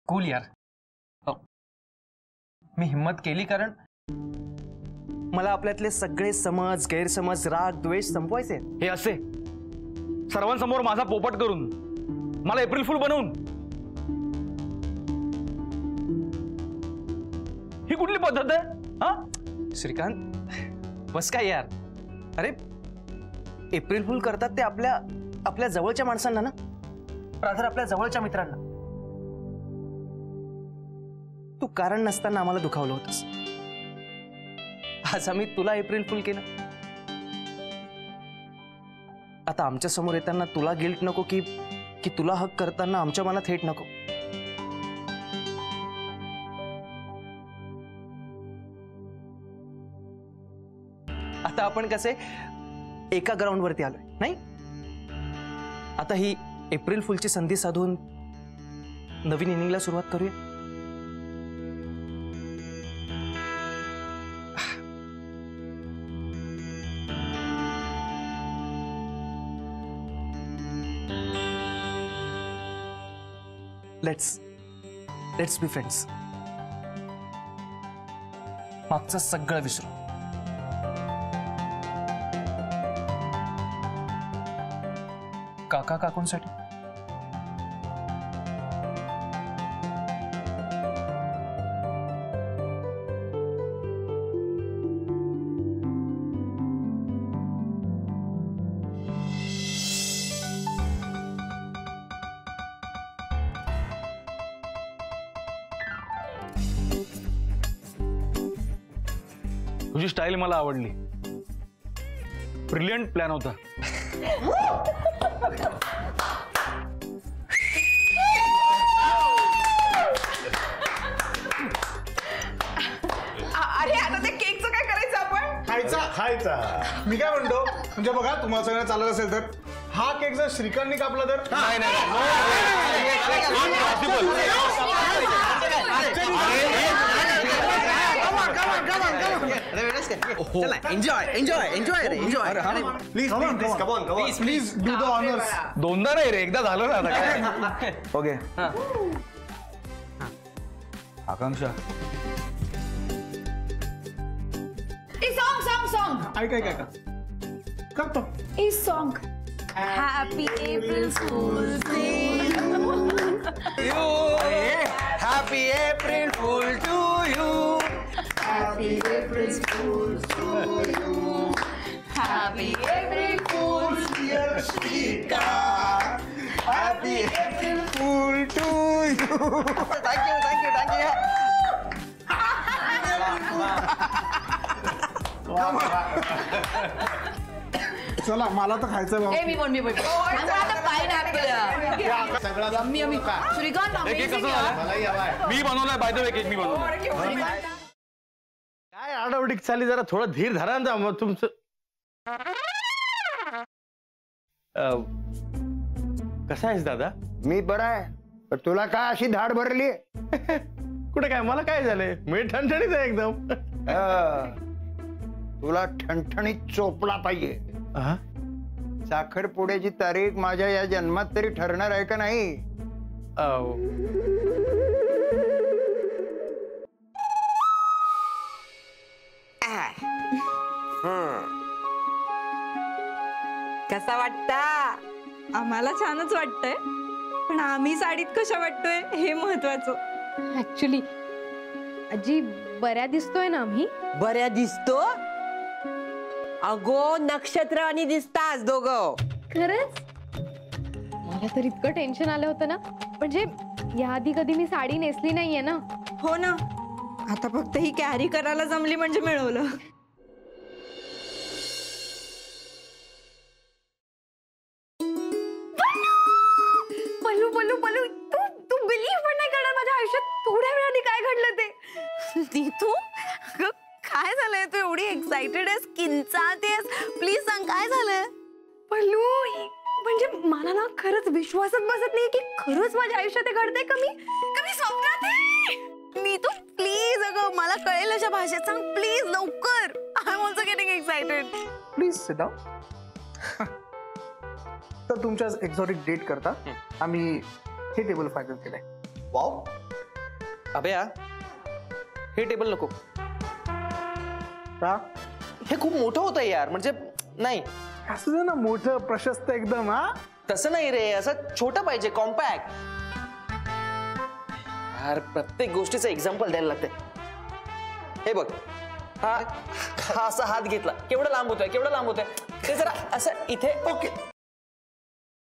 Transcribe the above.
Cool यार. मी हिम्मत केली कारण मला आपल्यातले सगळे समज, गैरसमज, राग, द्वेष संपवायचे. हे असे सर्वांसमोर माझा पोपट करून, मला एप्रिल फुल बनवून, ही कुठली पद्धत आहे? हा श्रीकांत, बस काय यार. अरे एप्रिल फुल करतात ते आपल्या जवळच्या माणसांना ना, रादर आपल्या जवळच्या मित्रांना. तू कारण नसताना आम्हाला दुखावलं होतंस. आज आम्ही तुला एप्रिल फुल केलं. आता आमच्या समोर येताना तुला गिल्ट नको की तुला हक करताना आमच्या मनात हेट नको. आता आपण कसे एका ग्राउंडवरती आलोय नाही. आता ही एप्रिल फुलची संधी साधून नवीन इनिंगला सुरुवात करूया. Let's be friends. मागचं सगळं विसरू. काका काकूंसाठी तुझी स्टाईल मला आवडली. ब्रिलियंट प्लॅन होता. अरे आता ते केकचं काय करायचं आपण? खायचा. मी काय म्हणतो, म्हणजे बघा तुम्हाला सगळं चालत असेल तर हा केक जर श्रीकांतनी कापला तर प्लीज डू द ऑनर्स. दोनदा नाही रे, एकदा झालं ना. आता काय ओके. आकांक्षा सॉन्ग ऐका करतो. इस song Happy April Fool's Day. Happy April Fool to you. Happy April Fool's to you. Happy April Fool's dear Shika. Happy April Fool to you. Thank you. चला मला तर खायचं बाबा. मी पण श्रीकांत मी बनवलाय. बाय द वे केक मी बनवलाय. काय आडावडीक चालली, जरा थोडं धीर धरा ना. मग तुमचं कसं आहेस दादा? मी बरा आहे, पण तुला काय अशी धाड भरली? कुठे काय, मला काय झालंय? मी ठणठणीत आहे एकदम. तुला ठणठणीत चोपला पाहिजे. साखरपुड्याची तारीख माझ्या या जन्मात तरी ठरणार आहे का नाही? कसा वाटता? आम्हाला छानच वाटतंय, पण आम्ही साडीत कशा वाटतोय हे महत्वाचं. ऍक्च्युली आजी बऱ्या दिसतोय ना आम्ही? बऱ्या दिसतो? अगो नक्षत्रावानी दिसतास दोघं. खरंच? मला तर इतकं टेन्शन आलं होतं ना, म्हणजे याआधी कधी मी साडी नेसली नाहीये ना. हो ना, आता फक्त ही कॅरी करायला जमली म्हणजे मिळवलं. पल्लू तू बिलीव्ह पण नाही करणार, माझ्या आयुष्यात थोड्या वेळाने काय घडलं ते. नीतू काय झालंय? तू एवढी एक्साइटेड आहेस, किंचाळतेस, प्लीज सांग काय झालंय? पल्लू म्हणजे मला ना खरंच विश्वासच बसत नाही की खरंच माझ्या आयुष्यात घडतंय. कमी स्वप्नात आहे. नीतू प्लीज, अगं मला कळेल अशा भाषेत सांग प्लीज, लवकर. I am also getting excited. Please sit down. तर तुमच्या एक्झॉटिक डेट करता आम्ही हे टेबल फायनल केलंय. वाव, अभया हे टेबल नको. का हे खूप मोठं होतं यार, म्हणजे नाही असं दे ना मोठं प्रशस्त एकदम. हा तसं नाही रे, असं छोटं पाहिजे, कॉम्पॅक्ट. यार प्रत्येक गोष्टीचं एक्झाम्पल द्यायला लागते. हे बघ, हा हा असा हात घेतला, केवढा लांब होतोय, केवढा लांब होतोय, ते जरा असं इथे. ओके